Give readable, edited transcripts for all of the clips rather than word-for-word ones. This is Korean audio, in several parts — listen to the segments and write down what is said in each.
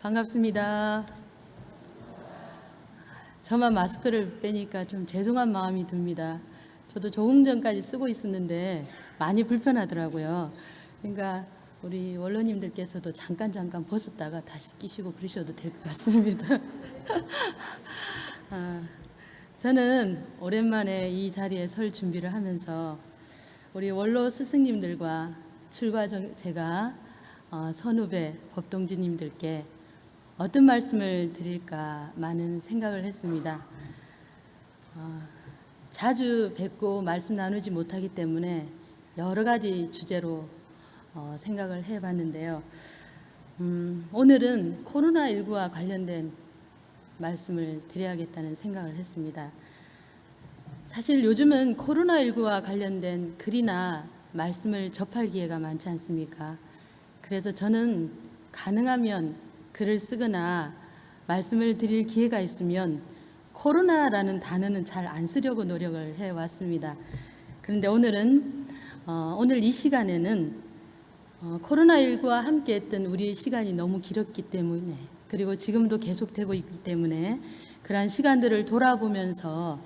반갑습니다. 저만 마스크를 빼니까 좀 죄송한 마음이 듭니다. 저도 조금 전까지 쓰고 있었는데 많이 불편하더라고요. 그러니까 우리 원로님들께서도 잠깐 벗었다가 다시 끼시고 그러셔도 될 것 같습니다. 저는 오랜만에 이 자리에 설 준비를 하면서 우리 원로 스승님들과 제가 선후배 법동지님들께 어떤 말씀을 드릴까 많은 생각을 했습니다. 자주 뵙고 말씀 나누지 못하기 때문에 여러 가지 주제로 생각을 해봤는데요. 오늘은 코로나19와 관련된 말씀을 드려야겠다는 생각을 했습니다. 사실 요즘은 코로나19와 관련된 글이나 말씀을 접할 기회가 많지 않습니까? 그래서 저는 가능하면 글을 쓰거나 말씀을 드릴 기회가 있으면 코로나라는 단어는 잘 안 쓰려고 노력을 해왔습니다. 그런데 오늘 이 시간에는 코로나19와 함께 했던 우리의 시간이 너무 길었기 때문에, 그리고 지금도 계속되고 있기 때문에 그러한 시간들을 돌아보면서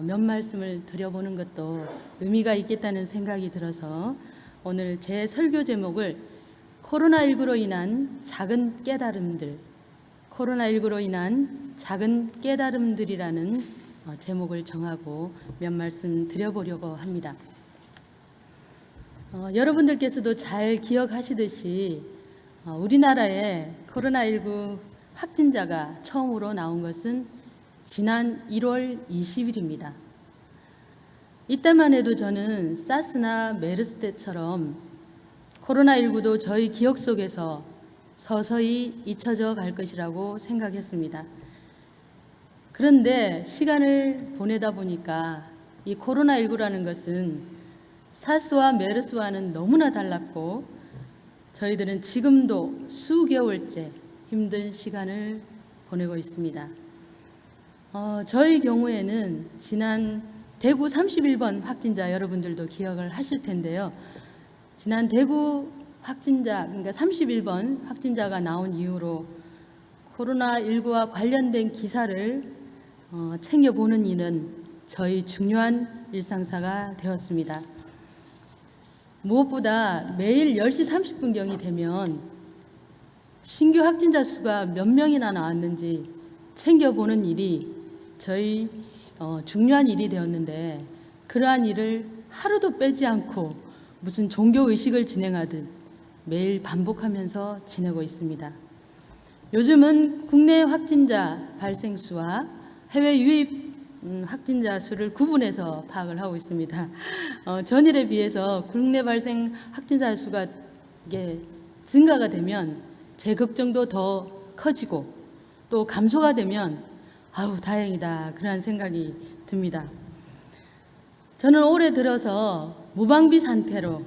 몇 말씀을 드려보는 것도 의미가 있겠다는 생각이 들어서 오늘 제 설교 제목을 코로나19로 인한 작은 깨달음들이라는 제목을 정하고 몇 말씀 드려보려고 합니다. 여러분들께서도 잘 기억하시듯이 우리나라에 코로나19 확진자가 처음으로 나온 것은 지난 1월 20일입니다. 이때만 해도 저는 사스나 메르스 때처럼 코로나19도 저희 기억 속에서 서서히 잊혀져 갈 것이라고 생각했습니다. 그런데 시간을 보내다 보니까 이 코로나19라는 것은 사스와 메르스와는 너무나 달랐고, 저희들은 지금도 수개월째 힘든 시간을 보내고 있습니다. 저희 경우에는 지난 대구 31번 확진자 여러분들도 기억을 하실 텐데요. 지난 대구 확진자, 그러니까 31번 확진자가 나온 이후로 코로나19와 관련된 기사를 챙겨보는 일은 저희 중요한 일상사가 되었습니다. 무엇보다 매일 10시 30분경이 되면 신규 확진자 수가 몇 명이나 나왔는지 챙겨보는 일이 저희 중요한 일이 되었는데, 그러한 일을 하루도 빼지 않고 무슨 종교의식을 진행하듯 매일 반복하면서 지내고 있습니다. 요즘은 국내 확진자 발생 수와 해외 유입 확진자 수를 구분해서 파악을 하고 있습니다. 전일에 비해서 국내 발생 확진자 수가 증가가 되면 제 걱정도 더 커지고, 또 감소가 되면 아우 다행이다 그런 생각이 듭니다. 저는 올해 들어서 무방비 상태로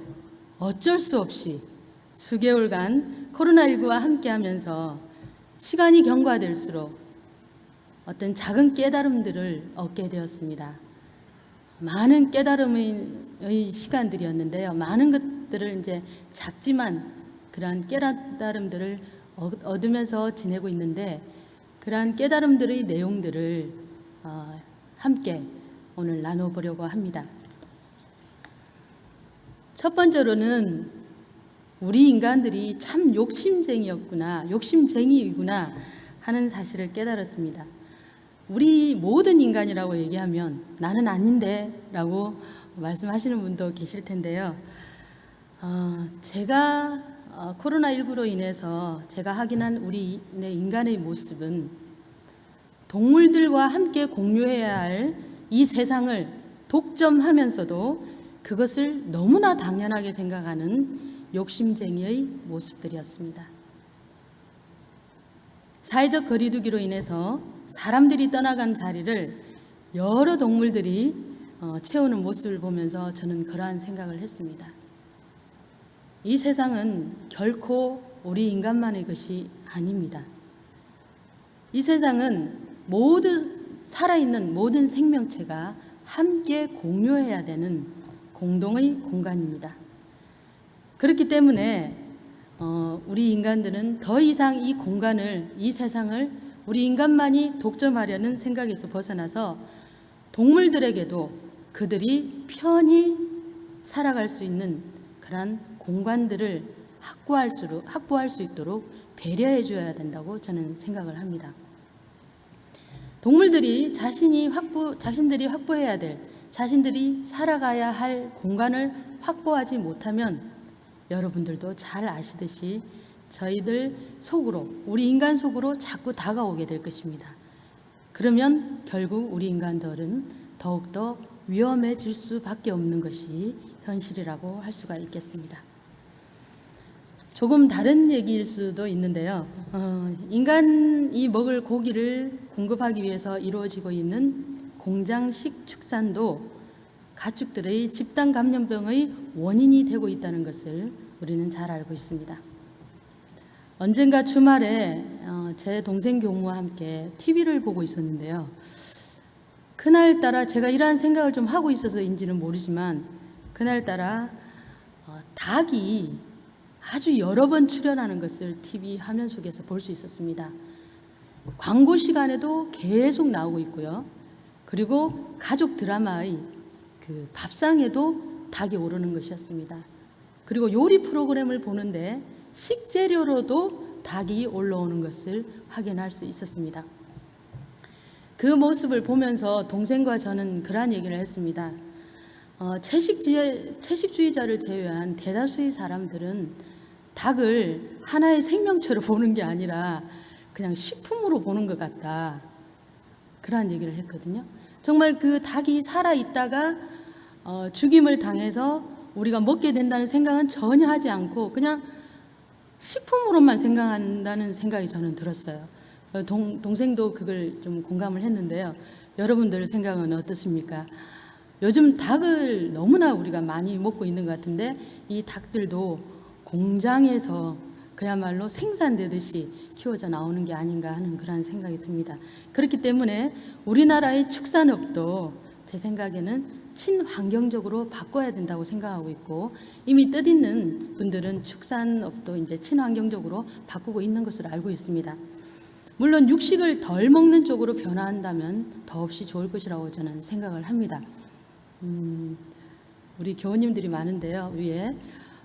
어쩔 수 없이 수개월간 코로나19와 함께하면서 시간이 경과될수록 어떤 작은 깨달음들을 얻게 되었습니다. 많은 깨달음의 시간들이었는데요. 많은 것들을 이제 작지만 그러한 깨달음들을 얻으면서 지내고 있는데, 그러한 깨달음들의 내용들을 함께 오늘 나눠보려고 합니다. 첫 번째로는 우리 인간들이 참 욕심쟁이이구나 하는 사실을 깨달았습니다. 우리 모든 인간이라고 얘기하면 나는 아닌데 라고 말씀하시는 분도 계실 텐데요. 제가 코로나19로 인해서 제가 확인한 우리 인간의 모습은 동물들과 함께 공유해야 할 이 세상을 독점하면서도 그것을 너무나 당연하게 생각하는 욕심쟁이의 모습들이었습니다. 사회적 거리두기로 인해서 사람들이 떠나간 자리를 여러 동물들이 채우는 모습을 보면서 저는 그러한 생각을 했습니다. 이 세상은 결코 우리 인간만의 것이 아닙니다. 이 세상은 살아있는 모든 생명체가 함께 공유해야 되는 공동의 공간입니다. 그렇기 때문에 우리 인간들은 더 이상 이 공간을, 이 세상을 우리 인간만이 독점하려는 생각에서 벗어나서 동물들에게도 그들이 편히 살아갈 수 있는 그런 공간들을 확보할 수 있도록 배려해 줘야 된다고 저는 생각을 합니다. 동물들이 자신들이 확보해야 될, 자신들이 살아가야 할 공간을 확보하지 못하면 여러분들도 잘 아시듯이 저희들 속으로, 우리 인간 속으로 자꾸 다가오게 될 것입니다. 그러면 결국 우리 인간들은 더욱더 위험해질 수밖에 없는 것이 현실이라고 할 수가 있겠습니다. 조금 다른 얘기일 수도 있는데요. 인간이 먹을 고기를 공급하기 위해서 이루어지고 있는 공장식 축산도 가축들의 집단 감염병의 원인이 되고 있다는 것을 우리는 잘 알고 있습니다. 언젠가 주말에 제 동생 교무와 함께 TV를 보고 있었는데요. 그날따라 제가 이러한 생각을 좀 하고 있어서인지는 모르지만 그날따라 닭이 아주 여러 번 출연하는 것을 TV 화면 속에서 볼 수 있었습니다. 광고 시간에도 계속 나오고 있고요. 그리고 가족 드라마의 그 밥상에도 닭이 오르는 것이었습니다. 그리고 요리 프로그램을 보는데 식재료로도 닭이 올라오는 것을 확인할 수 있었습니다. 그 모습을 보면서 동생과 저는 그러한 얘기를 했습니다. 채식주의자를 제외한 대다수의 사람들은 닭을 하나의 생명체로 보는 게 아니라 그냥 식품으로 보는 것 같다. 그러한 얘기를 했거든요. 정말 그 닭이 살아있다가 죽임을 당해서 우리가 먹게 된다는 생각은 전혀 하지 않고 그냥 식품으로만 생각한다는 생각이 저는 들었어요. 동생도 그걸 좀 공감을 했는데요. 여러분들 생각은 어떻습니까? 요즘 닭을 너무나 우리가 많이 먹고 있는 것 같은데 이 닭들도 공장에서 그야말로 생산되듯이 키워져 나오는 게 아닌가 하는 그런 생각이 듭니다. 그렇기 때문에 우리나라의 축산업도 제 생각에는 친환경적으로 바꿔야 된다고 생각하고 있고 이미 뜻있는 분들은 축산업도 이제 친환경적으로 바꾸고 있는 것으로 알고 있습니다. 물론 육식을 덜 먹는 쪽으로 변화한다면 더없이 좋을 것이라고 저는 생각을 합니다. 우리 교우님들이 많은데요. 위에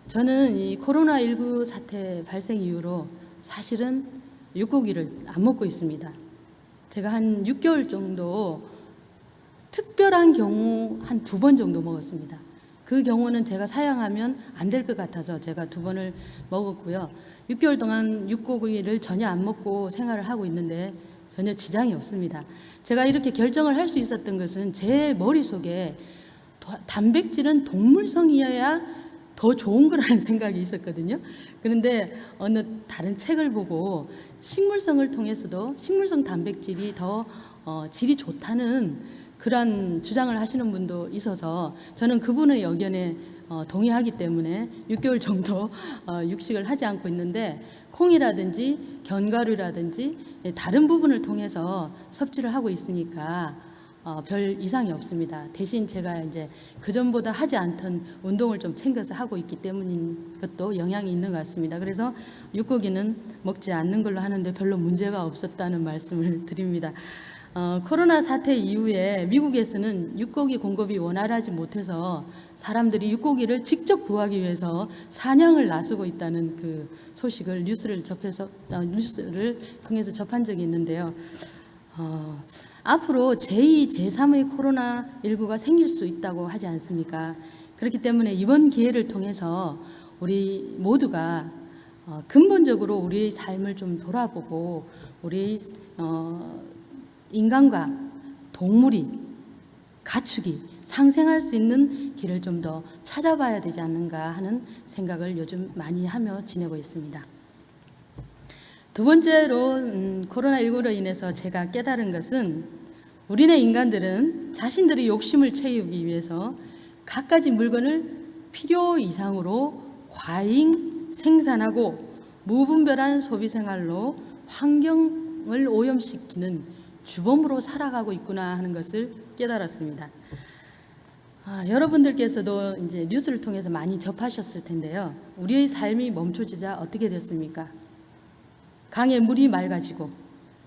저는 이 코로나19 사태 발생 이후로 사실은 육고기를 안 먹고 있습니다. 제가 한 6개월 정도 특별한 경우 한 2번 정도 먹었습니다. 그 경우는 제가 사양하면 안 될 것 같아서 제가 2번을 먹었고요. 6개월 동안 육고기를 전혀 안 먹고 생활을 하고 있는데 전혀 지장이 없습니다. 제가 이렇게 결정을 할 수 있었던 것은 제 머릿속에 단백질은 동물성이어야 더 좋은 거라는 생각이 있었거든요. 그런데 어느 다른 책을 보고 식물성을 통해서도 식물성 단백질이 더 질이 좋다는 그런 주장을 하시는 분도 있어서 저는 그분의 의견에 동의하기 때문에 6개월 정도 육식을 하지 않고 있는데 콩이라든지 견과류라든지 다른 부분을 통해서 섭취를 하고 있으니까 별 이상이 없습니다. 대신 제가 이제 그전보다 하지 않던 운동을 좀 챙겨서 하고 있기 때문인 것도 영향이 있는 것 같습니다. 그래서 육고기는 먹지 않는 걸로 하는데 별로 문제가 없었다는 말씀을 드립니다. 코로나 사태 이후에 미국에서는 육고기 공급이 원활하지 못해서 사람들이 육고기를 직접 구하기 위해서 사냥을 나서고 있다는 그 소식을 뉴스를 통해서 접한 적이 있는데요. 앞으로 제2, 제3의 코로나19가 생길 수 있다고 하지 않습니까? 그렇기 때문에 이번 기회를 통해서 우리 모두가 근본적으로 우리의 삶을 좀 돌아보고 우리 인간과 동물이, 가축이 상생할 수 있는 길을 좀 더 찾아봐야 되지 않는가 하는 생각을 요즘 많이 하며 지내고 있습니다. 두 번째로 코로나19로 인해서 제가 깨달은 것은 우리네 인간들은 자신들의 욕심을 채우기 위해서 갖가지 물건을 필요 이상으로 과잉 생산하고 무분별한 소비 생활로 환경을 오염시키는 주범으로 살아가고 있구나 하는 것을 깨달았습니다. 여러분들께서도 이제 뉴스를 통해서 많이 접하셨을 텐데요. 우리의 삶이 멈춰지자 어떻게 됐습니까? 강의 물이 맑아지고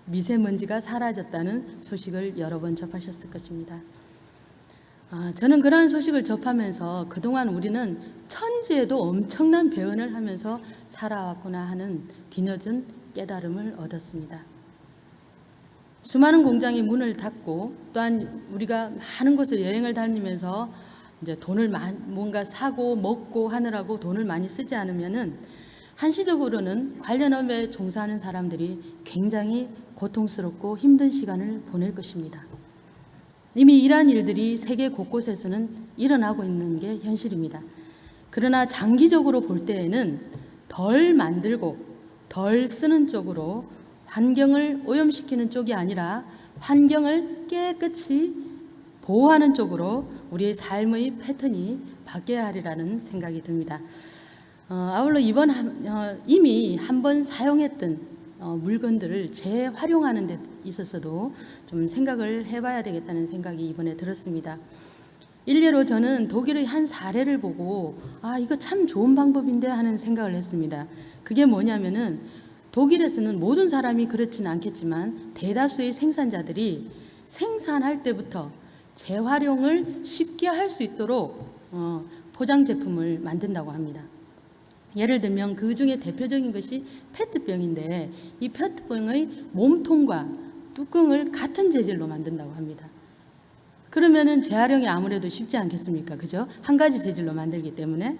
미세먼지가 사라졌다는 소식을 여러 번 접하셨을 것입니다. 저는 그러한 소식을 접하면서 그동안 우리는 천지에도 엄청난 배은을 하면서 살아왔구나 하는 뒤늦은 깨달음을 얻었습니다. 수많은 공장이 문을 닫고 또한 우리가 많은 곳을 여행을 다니면서 이제 돈을 뭔가 사고 먹고 하느라고 돈을 많이 쓰지 않으면은 한시적으로는 관련 업에 종사하는 사람들이 굉장히 고통스럽고 힘든 시간을 보낼 것입니다. 이미 이러한 일들이 세계 곳곳에서는 일어나고 있는 게 현실입니다. 그러나 장기적으로 볼 때에는 덜 만들고 덜 쓰는 쪽으로 환경을 오염시키는 쪽이 아니라 환경을 깨끗이 보호하는 쪽으로 우리의 삶의 패턴이 바뀌어야 하리라는 생각이 듭니다. 아울러 이미 한 번 사용했던 물건들을 재활용하는 데 있어서도 좀 생각을 해봐야 되겠다는 생각이 이번에 들었습니다. 일례로 저는 독일의 한 사례를 보고 이거 참 좋은 방법인데 하는 생각을 했습니다. 그게 뭐냐면은 독일에서는 모든 사람이 그렇지는 않겠지만 대다수의 생산자들이 생산할 때부터 재활용을 쉽게 할 수 있도록 포장 제품을 만든다고 합니다. 예를 들면 그 중에 대표적인 것이 페트병인데 이 페트병의 몸통과 뚜껑을 같은 재질로 만든다고 합니다. 그러면은 재활용이 아무래도 쉽지 않겠습니까? 그죠? 한 가지 재질로 만들기 때문에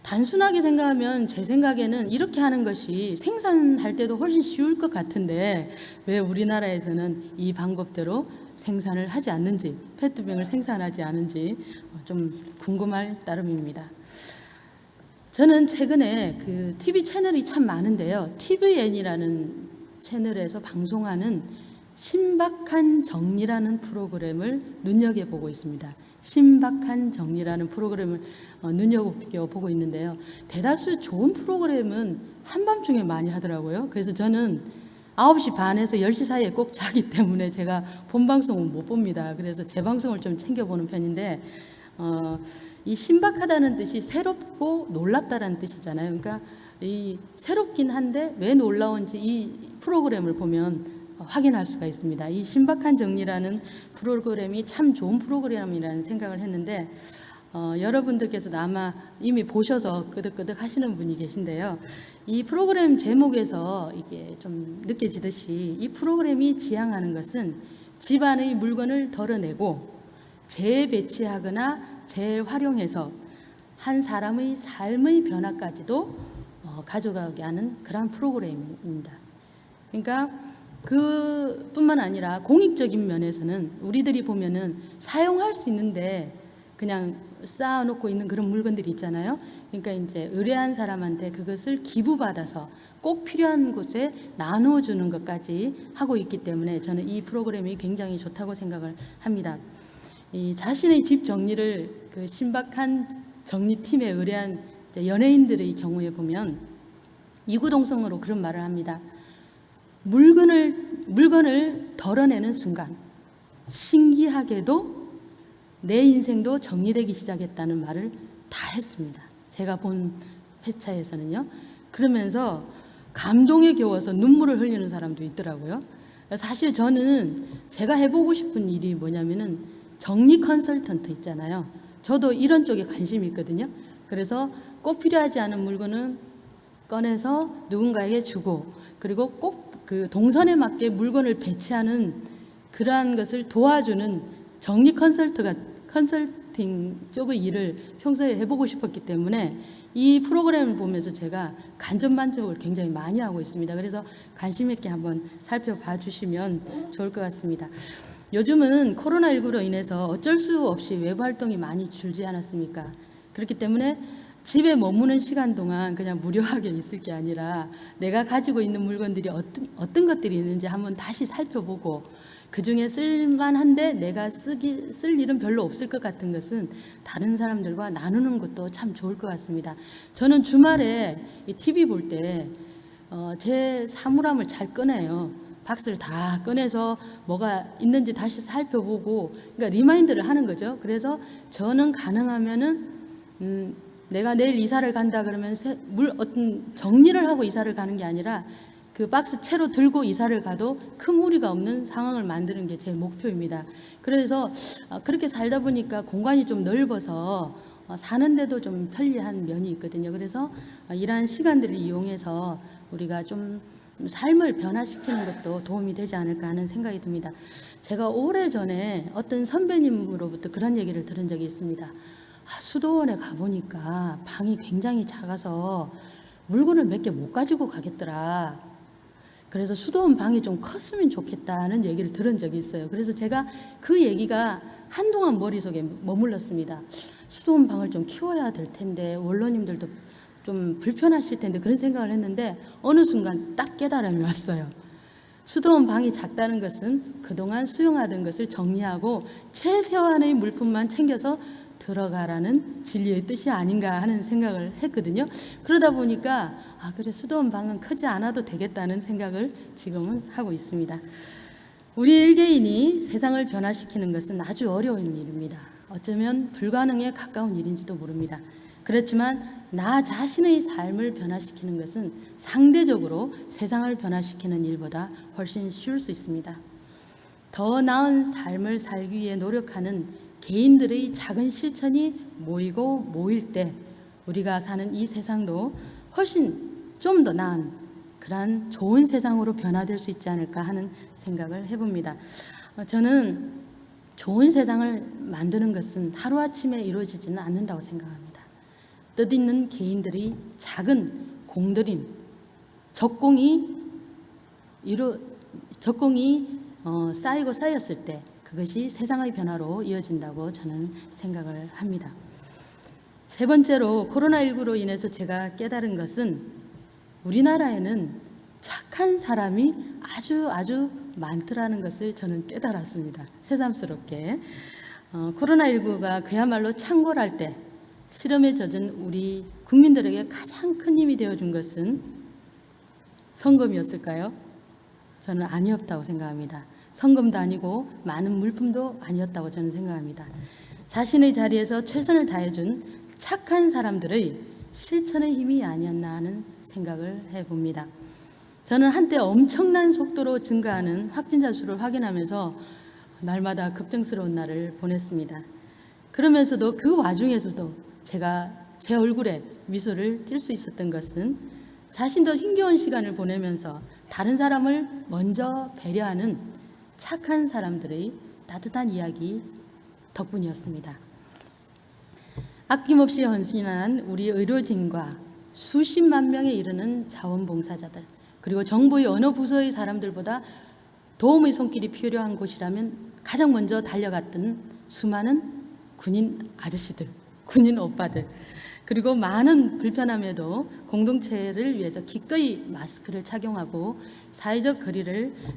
단순하게 생각하면 제 생각에는 이렇게 하는 것이 생산할 때도 훨씬 쉬울 것 같은데 왜 우리나라에서는 이 방법대로 생산을 하지 않는지, 페트병을 생산하지 않은지 좀 궁금할 따름입니다. 저는 최근에 그 TV 채널이 참 많은데요. TVN이라는 채널에서 방송하는 신박한 정리라는 프로그램을 눈여겨보고 있습니다. 신박한 정리라는 프로그램을 눈여겨보고 있는데요. 대다수 좋은 프로그램은 한밤중에 많이 하더라고요. 그래서 저는 9시 반에서 10시 사이에 꼭 자기 때문에 제가 본방송은 못 봅니다. 그래서 재방송을 좀 챙겨보는 편인데 이 신박하다는 뜻이 새롭고 놀랍다라는 뜻이잖아요. 그러니까 이 새롭긴 한데 왜 놀라운지 이 프로그램을 보면 확인할 수가 있습니다. 이 신박한 정리라는 프로그램이 참 좋은 프로그램이라는 생각을 했는데 여러분들께서도 아마 이미 보셔서 끄덕끄덕 하시는 분이 계신데요. 이 프로그램 제목에서 이게 좀 느껴지듯이 이 프로그램이 지향하는 것은 집안의 물건을 덜어내고 재배치하거나 재활용해서 한 사람의 삶의 변화까지도 가져가게 하는 그런 프로그램입니다. 그러니까 그뿐만 아니라 공익적인 면에서는 우리들이 보면은 사용할 수 있는데 그냥 쌓아놓고 있는 그런 물건들이 있잖아요. 그러니까 이제 의뢰한 사람한테 그것을 기부받아서 꼭 필요한 곳에 나눠주는 것까지 하고 있기 때문에 저는 이 프로그램이 굉장히 좋다고 생각을 합니다. 이 자신의 집 정리를 그 신박한 정리팀에 의뢰한 연예인들의 경우에 보면 이구동성으로 그런 말을 합니다. 물건을 덜어내는 순간 신기하게도 내 인생도 정리되기 시작했다는 말을 다 했습니다. 제가 본 회차에서는요. 그러면서 감동에 겨워서 눈물을 흘리는 사람도 있더라고요. 사실 저는 제가 해보고 싶은 일이 뭐냐면은 정리 컨설턴트 있잖아요. 저도 이런 쪽에 관심이 있거든요. 그래서 꼭 필요하지 않은 물건은 꺼내서 누군가에게 주고 그리고 꼭 그 동선에 맞게 물건을 배치하는 그러한 것을 도와주는 정리 컨설팅 쪽의 일을 평소에 해보고 싶었기 때문에 이 프로그램을 보면서 제가 간접만족을 굉장히 많이 하고 있습니다. 그래서 관심 있게 한번 살펴봐 주시면 좋을 것 같습니다. 요즘은 코로나19로 인해서 어쩔 수 없이 외부 활동이 많이 줄지 않았습니까? 그렇기 때문에 집에 머무는 시간 동안 그냥 무료하게 있을 게 아니라 내가 가지고 있는 물건들이 어떤 것들이 있는지 한번 다시 살펴보고 그중에 쓸만한데 내가 쓸 일은 별로 없을 것 같은 것은 다른 사람들과 나누는 것도 참 좋을 것 같습니다. 저는 주말에 이 TV 볼 때 제 사물함을 잘 꺼내요. 박스를 다 꺼내서 뭐가 있는지 다시 살펴보고, 그러니까 리마인드를 하는 거죠. 그래서 저는 가능하면은 내가 내일 이사를 간다 그러면 어떤 정리를 하고 이사를 가는 게 아니라 그 박스 채로 들고 이사를 가도 큰 무리가 없는 상황을 만드는 게 제 목표입니다. 그래서 그렇게 살다 보니까 공간이 좀 넓어서 사는데도 좀 편리한 면이 있거든요. 그래서 이러한 시간들을 이용해서 우리가 좀 삶을 변화시키는 것도 도움이 되지 않을까 하는 생각이 듭니다. 제가 오래전에 어떤 선배님으로부터 그런 얘기를 들은 적이 있습니다. 수도원에 가보니까 방이 굉장히 작아서 물건을 몇 개 못 가지고 가겠더라. 그래서 수도원 방이 좀 컸으면 좋겠다는 얘기를 들은 적이 있어요. 그래서 제가 그 얘기가 한동안 머릿속에 머물렀습니다. 수도원 방을 좀 키워야 될 텐데, 원로님들도 좀 불편하실 텐데, 그런 생각을 했는데 어느 순간 딱 깨달음이 왔어요. 수도원 방이 작다는 것은 그동안 수용하던 것을 정리하고 최소한의 물품만 챙겨서 들어가라는 진리의 뜻이 아닌가 하는 생각을 했거든요. 그러다 보니까 그래, 수도원 방은 크지 않아도 되겠다는 생각을 지금은 하고 있습니다. 우리 일개인이 세상을 변화시키는 것은 아주 어려운 일입니다. 어쩌면 불가능에 가까운 일인지도 모릅니다. 그렇지만 나 자신의 삶을 변화시키는 것은 상대적으로 세상을 변화시키는 일보다 훨씬 쉬울 수 있습니다. 더 나은 삶을 살기 위해 노력하는 개인들의 작은 실천이 모이고 모일 때 우리가 사는 이 세상도 훨씬 좀 더 나은 그러한 좋은 세상으로 변화될 수 있지 않을까 하는 생각을 해봅니다. 저는 좋은 세상을 만드는 것은 하루아침에 이루어지지는 않는다고 생각합니다. 뜻있는 개인들이 작은 공들임, 적공이 쌓이고 쌓였을 때 그것이 세상의 변화로 이어진다고 저는 생각을 합니다. 세 번째로 코로나19로 인해서 제가 깨달은 것은 우리나라에는 착한 사람이 아주 많더라는 것을 저는 깨달았습니다. 새삼스럽게. 코로나19가 그야말로 창궐할 때 실험에 젖은 우리 국민들에게 가장 큰 힘이 되어준 것은 성금이었을까요? 저는 아니었다고 생각합니다. 성금도 아니고 많은 물품도 아니었다고 저는 생각합니다. 자신의 자리에서 최선을 다해준 착한 사람들의 실천의 힘이 아니었나 하는 생각을 해봅니다. 저는 한때 엄청난 속도로 증가하는 확진자 수를 확인하면서 날마다 걱정스러운 날을 보냈습니다. 그러면서도 그 와중에서도 제가 제 얼굴에 미소를 띌 수 있었던 것은 자신도 힘겨운 시간을 보내면서 다른 사람을 먼저 배려하는 착한 사람들의 따뜻한 이야기 덕분이었습니다. 아낌없이 헌신한 우리 의료진과 수십만 명에 이르는 자원봉사자들, 그리고 정부의 어느 부서의 사람들보다 도움의 손길이 필요한 곳이라면 가장 먼저 달려갔던 수많은 군인 아저씨들, 군인 오빠들, 그리고 많은 불편함에도 공동체를 위해서 기꺼이 마스크를 착용하고 사회적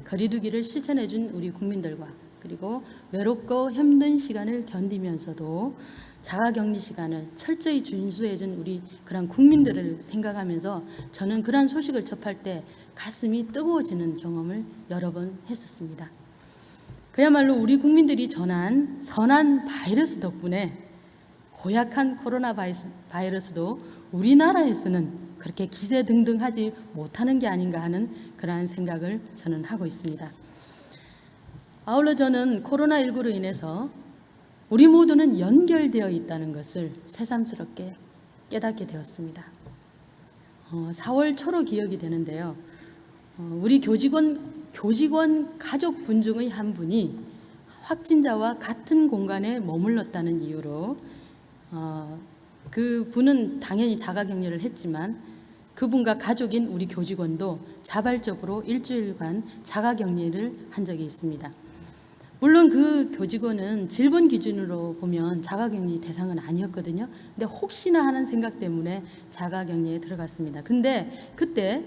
거리두기를 실천해 준 우리 국민들과, 그리고 외롭고 힘든 시간을 견디면서도 자가격리 시간을 철저히 준수해 준 우리 그런 국민들을 생각하면서 저는 그런 소식을 접할 때 가슴이 뜨거워지는 경험을 여러 번 했었습니다. 그야말로 우리 국민들이 전한 선한 바이러스 덕분에 고약한 코로나 바이러스도 우리나라에서는 그렇게 기세등등하지 못하는 게 아닌가 하는 그러한 생각을 저는 하고 있습니다. 아울러 저는 코로나19로 인해서 우리 모두는 연결되어 있다는 것을 새삼스럽게 깨닫게 되었습니다. 4월 초로 기억이 되는데요. 우리 교직원 가족분 중의 한 분이 확진자와 같은 공간에 머물렀다는 이유로 그 분은 당연히 자가격리를 했지만 그분과 가족인 우리 교직원도 자발적으로 일주일간 자가격리를 한 적이 있습니다. 물론 그 교직원은 질본 기준으로 보면 자가격리 대상은 아니었거든요. 근데 혹시나 하는 생각 때문에 자가격리에 들어갔습니다. 근데 그때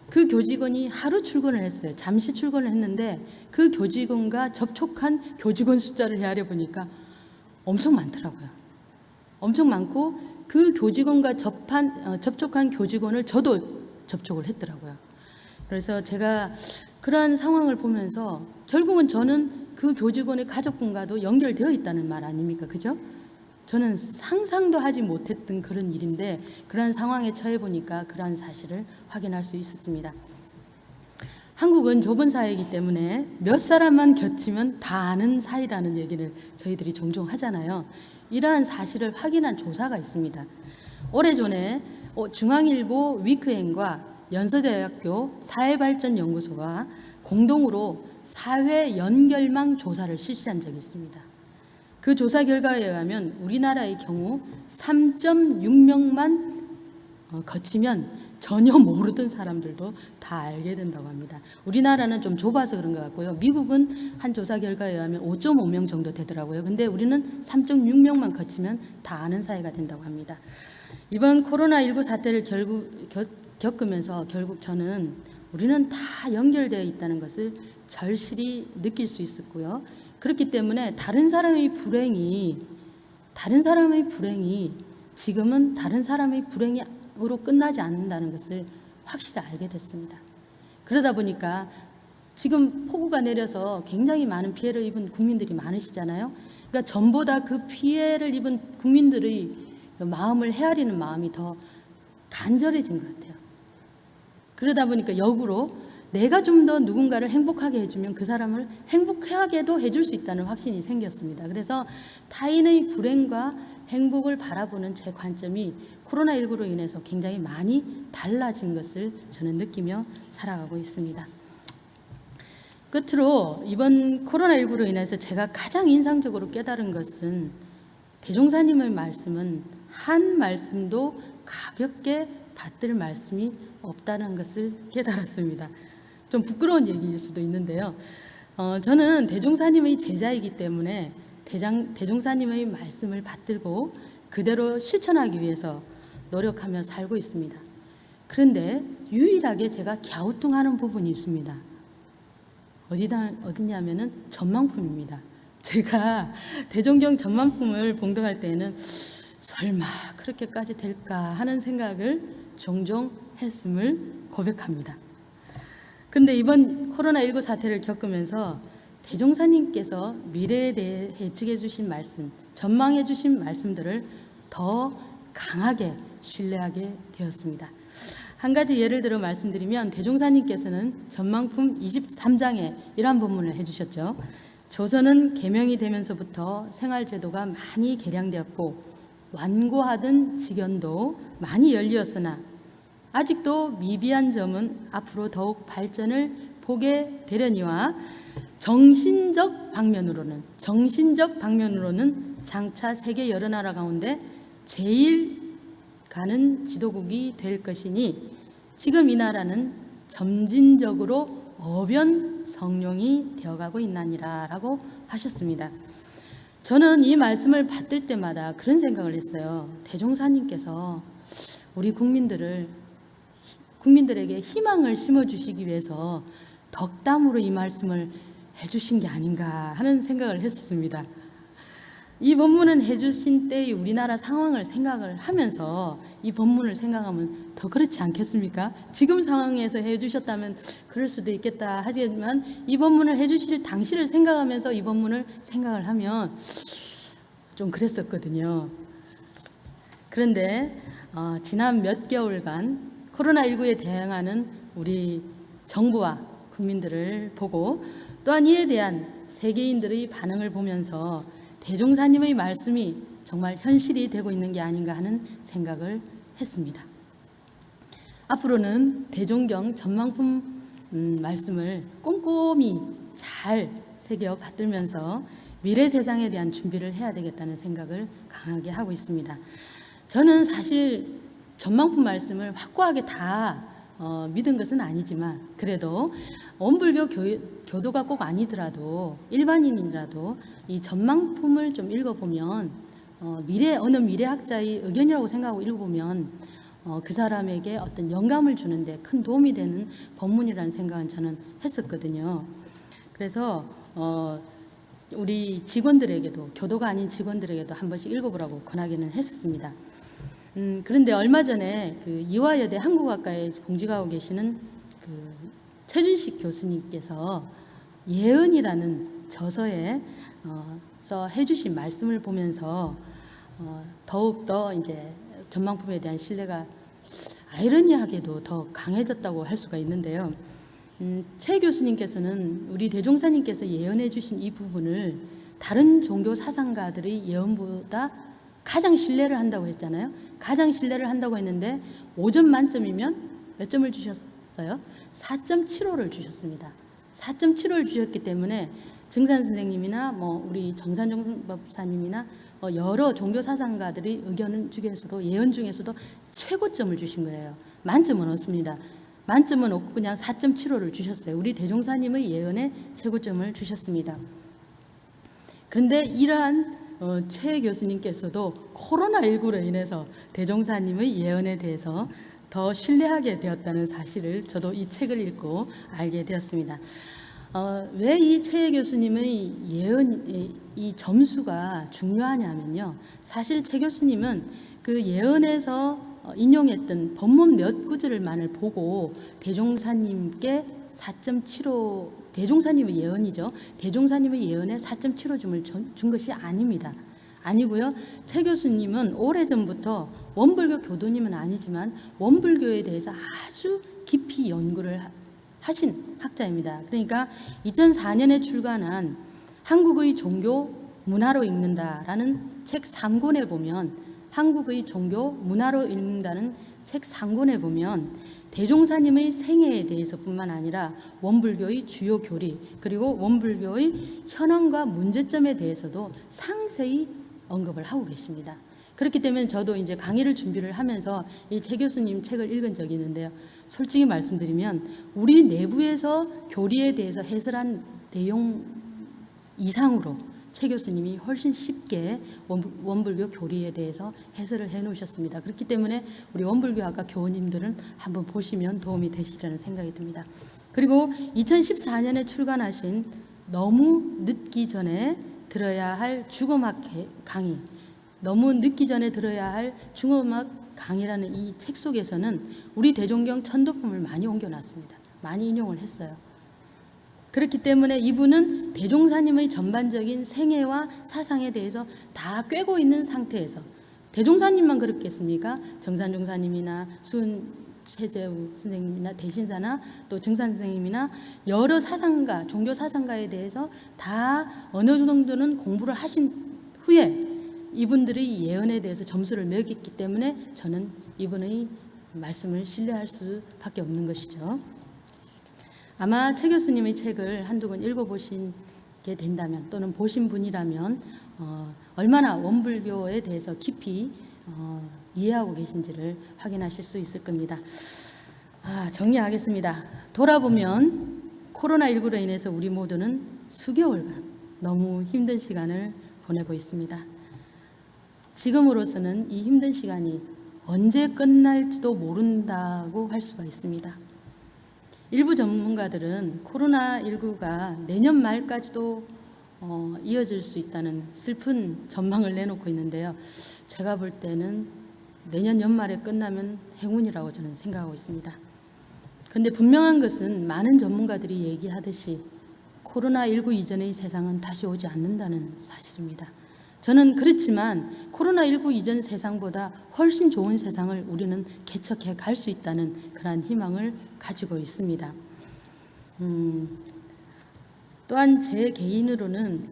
그 교직원이 하루 출근을 했어요. 잠시 출근을 했는데 그 교직원과 접촉한 교직원 숫자를 헤아려 보니까 엄청 많더라고요. 엄청 많고 그 교직원과 접촉한 교직원을 저도 접촉을 했더라고요. 그래서 제가 그러한 상황을 보면서 결국은 저는 그 교직원의 가족분과도 연결되어 있다는 말 아닙니까? 그죠? 저는 상상도 하지 못했던 그런 일인데 그러한 상황에 처해 보니까 그러한 사실을 확인할 수 있었습니다. 한국은 좁은 사회이기 때문에 몇 사람만 겹치면 다 아는 사이라는 얘기를 저희들이 종종 하잖아요. 이러한 사실을 확인한 조사가 있습니다. 오래전에 중앙일보 위크엔과 연세대학교 사회발전연구소가 공동으로 사회 연결망 조사를 실시한 적이 있습니다. 그 조사 결과에 의하면 우리나라의 경우 3.6명만 거치면 전혀 모르던 사람들도 다 알게 된다고 합니다. 우리나라는 좀 좁아서 그런 것 같고요. 미국은 한 조사 결과에 의하면 5.5명 정도 되더라고요. 근데 우리는 3.6명만 거치면 다 아는 사이가 된다고 합니다. 이번 코로나19 사태를 겪으면서 결국 저는 우리는 다 연결되어 있다는 것을 절실히 느낄 수 있었고요. 그렇기 때문에 다른 사람의 불행이 지금은 다른 사람의 불행으로 끝나지 않는다는 것을 확실히 알게 됐습니다. 그러다 보니까 지금 폭우가 내려서 굉장히 많은 피해를 입은 국민들이 많으시잖아요. 그러니까 전보다 그 피해를 입은 국민들의 마음을 헤아리는 마음이 더 간절해진 것 같아요. 그러다 보니까 역으로 내가 좀 더 누군가를 행복하게 해주면 그 사람을 행복하게도 해줄 수 있다는 확신이 생겼습니다. 그래서 타인의 불행과 행복을 바라보는 제 관점이 코로나19로 인해서 굉장히 많이 달라진 것을 저는 느끼며 살아가고 있습니다. 끝으로 이번 코로나19로 인해서 제가 가장 인상적으로 깨달은 것은 대종사님의 말씀은 한 말씀도 가볍게 받들 말씀이 없다는 것을 깨달았습니다. 좀 부끄러운 얘기일 수도 있는데요. 저는 대종사님의 제자이기 때문에 대종사님의 말씀을 받들고 그대로 실천하기 위해서 노력하며 살고 있습니다. 그런데 유일하게 제가 갸우뚱하는 부분이 있습니다. 어디냐면은 전망품입니다. 제가 대종경 전망품을 봉독할 때에는 설마 그렇게까지 될까 하는 생각을 종종 했음을 고백합니다. 근데 이번 코로나19 사태를 겪으면서 대종사님께서 미래에 대해 예측해 주신 말씀, 전망해 주신 말씀들을 더 강하게 신뢰하게 되었습니다. 한 가지 예를 들어 말씀드리면 대종사님께서는 전망품 23장에 이러한 본문을 해주셨죠. 조선은 개명이 되면서부터 생활제도가 많이 개량되었고 완고하던 직연도 많이 열리었으나 아직도 미비한 점은 앞으로 더욱 발전을 보게 되려니와 정신적 방면으로는 장차 세계 여러 나라 가운데 제일 가는 지도국이 될 것이니 지금 이 나라는 점진적으로 어변 성룡이 되어가고 있나니라 라고 하셨습니다. 저는 이 말씀을 받들 때마다 그런 생각을 했어요. 대종사님께서 우리 국민들에게 희망을 심어주시기 위해서 덕담으로 이 말씀을 해주신 게 아닌가 하는 생각을 했습니다. 이 본문은 해주신 때의 우리나라 상황을 생각을 하면서 이 본문을 생각하면 더 그렇지 않겠습니까? 지금 상황에서 해주셨다면 그럴 수도 있겠다 하지만 이 본문을 해주실 당시를 생각하면서 이 본문을 생각을 하면 좀 그랬었거든요. 그런데 지난 몇 개월간 코로나19에 대응하는 우리 정부와 국민들을 보고 또한 이에 대한 세계인들의 반응을 보면서 대종사님의 말씀이 정말 현실이 되고 있는 게 아닌가 하는 생각을 했습니다. 앞으로는 대종경 전망품 말씀을 꼼꼼히 잘 새겨 받들면서 미래 세상에 대한 준비를 해야 되겠다는 생각을 강하게 하고 있습니다. 저는 사실 전망품 말씀을 확고하게 다 믿은 것은 아니지만 그래도 원불교 교도가 꼭 아니더라도 일반인이라도 이 전망품을 좀 읽어보면 어느 미래학자의 의견이라고 생각하고 읽어보면 그 사람에게 어떤 영감을 주는데 큰 도움이 되는 법문이라는 생각은 저는 했었거든요. 그래서 우리 직원들에게도 교도가 아닌 직원들에게도 한 번씩 읽어보라고 권하기는 했었습니다. 그런데 얼마 전에 그 이화여대 한국학과에 봉직하고 계시는 그 최준식 교수님께서 예언이라는 저서에 써 해주신 말씀을 보면서 더욱더 이제 전망품에 대한 신뢰가 아이러니하게도 더 강해졌다고 할 수가 있는데요. 최 교수님께서는 우리 대종사님께서 예언해 주신 이 부분을 다른 종교 사상가들의 예언보다 가장 신뢰를 한다고 했잖아요. 가장 신뢰를 한다고 했는데 5점 만점이면 몇 점을 주셨어요? 4.75를 주셨습니다. 4.75를 주셨기 때문에 증산 선생님이나 우리 정산정 법사님이나 여러 종교 사상가들의 의견 중에서도 예언 중에서도 최고점을 주신 거예요. 만점은 없습니다. 만점은 없고 그냥 4.75를 주셨어요. 우리 대종사님의 예언에 최고점을 주셨습니다. 그런데 이러한 최 교수님께서도 코로나19로 인해서 대종사님의 예언에 대해서 더 신뢰하게 되었다는 사실을 저도 이 책을 읽고 알게 되었습니다. 왜 이 최 교수님의 예언, 이 점수가 중요하냐면요. 사실 최 교수님은 그 예언에서 인용했던 본문 몇 구절만을 보고 대종사님께 4.75, 대종사님의 예언이죠. 대종사님의 예언에 4.75점을 준 것이 아닙니다. 아니고요. 최 교수님은 오래전부터 원불교 교도님은 아니지만 원불교에 대해서 아주 깊이 연구를 하신 학자입니다. 그러니까 2004년에 출간한 한국의 종교 문화로 읽는다라는 책 3권에 보면 한국의 종교 문화로 읽는다는 책 3권에 보면 대종사님의 생애에 대해서뿐만 아니라 원불교의 주요 교리 그리고 원불교의 현황과 문제점에 대해서도 상세히 언급을 하고 계십니다. 그렇기 때문에 저도 이제 강의를 준비를 하면서 이 최 교수님 책을 읽은 적이 있는데요. 솔직히 말씀드리면 우리 내부에서 교리에 대해서 해설한 내용 이상으로 최 교수님이 훨씬 쉽게 원불교 교리에 대해서 해설을 해 놓으셨습니다. 그렇기 때문에 우리 원불교학과 교우님들은 한번 보시면 도움이 되시리라는 생각이 듭니다. 그리고 2014년에 출간하신 너무 늦기 전에 들어야 할 중음악 강의, 너무 늦기 전에 들어야 할 중음악 강의라는 이 책 속에서는 우리 대종경 천도품을 많이 옮겨놨습니다. 많이 인용을 했어요. 그렇기 때문에 이분은 대종사님의 전반적인 생애와 사상에 대해서 다 꿰고 있는 상태에서 대종사님만 그렇겠습니까? 정산종사님이나 수은 최재우 선생님이나 대신사나 또 증산 선생님이나 여러 사상가, 종교 사상가에 대해서 다 어느 정도는 공부를 하신 후에 이분들의 예언에 대해서 점수를 매겼기 때문에 저는 이분의 말씀을 신뢰할 수밖에 없는 것이죠. 아마 최 교수님의 책을 한두 권 읽어보시게 된다면 또는 보신 분이라면 얼마나 원불교에 대해서 깊이 이해하고 계신지를 확인하실 수 있을 겁니다. 정리하겠습니다. 돌아보면 코로나19로 인해서 우리 모두는 수개월간 너무 힘든 시간을 보내고 있습니다. 지금으로서는 이 힘든 시간이 언제 끝날지도 모른다고 할 수가 있습니다. 일부 전문가들은 코로나19가 내년 말까지도 이어질 수 있다는 슬픈 전망을 내놓고 있는데요. 제가 볼 때는 내년 연말에 끝나면 행운이라고 저는 생각하고 있습니다. 그런데 분명한 것은 많은 전문가들이 얘기하듯이 코로나19 이전의 세상은 다시 오지 않는다는 사실입니다. 저는 그렇지만 코로나19 이전 세상보다 훨씬 좋은 세상을 우리는 개척해 갈 수 있다는 그러한 희망을 가지고 있습니다. 또한 제 개인으로는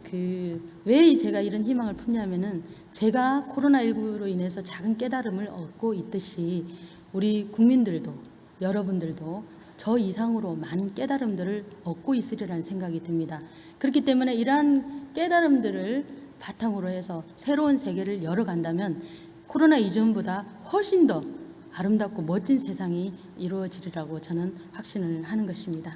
왜 제가 이런 희망을 품냐면은 제가 코로나19로 인해서 작은 깨달음을 얻고 있듯이 우리 국민들도 여러분들도 저 이상으로 많은 깨달음들을 얻고 있으리라는 생각이 듭니다. 그렇기 때문에 이러한 깨달음들을 바탕으로 해서 새로운 세계를 열어간다면 코로나 이전보다 훨씬 더 아름답고 멋진 세상이 이루어지리라고 저는 확신을 하는 것입니다.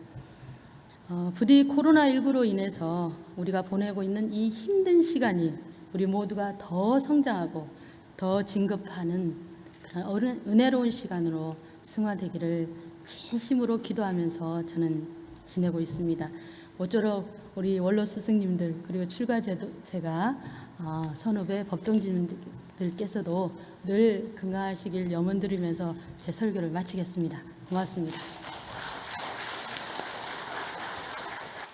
부디 코로나19로 인해서 우리가 보내고 있는 이 힘든 시간이 우리 모두가 더 성장하고 더 진급하는 그런 은혜로운 시간으로 승화되기를 진심으로 기도하면서 저는 지내고 있습니다. 모쪼록 우리 원로 스승님들 그리고 출가제가 선후배 법동진들께서도 늘 건강하시길 염원드리면서 제 설교를 마치겠습니다. 고맙습니다.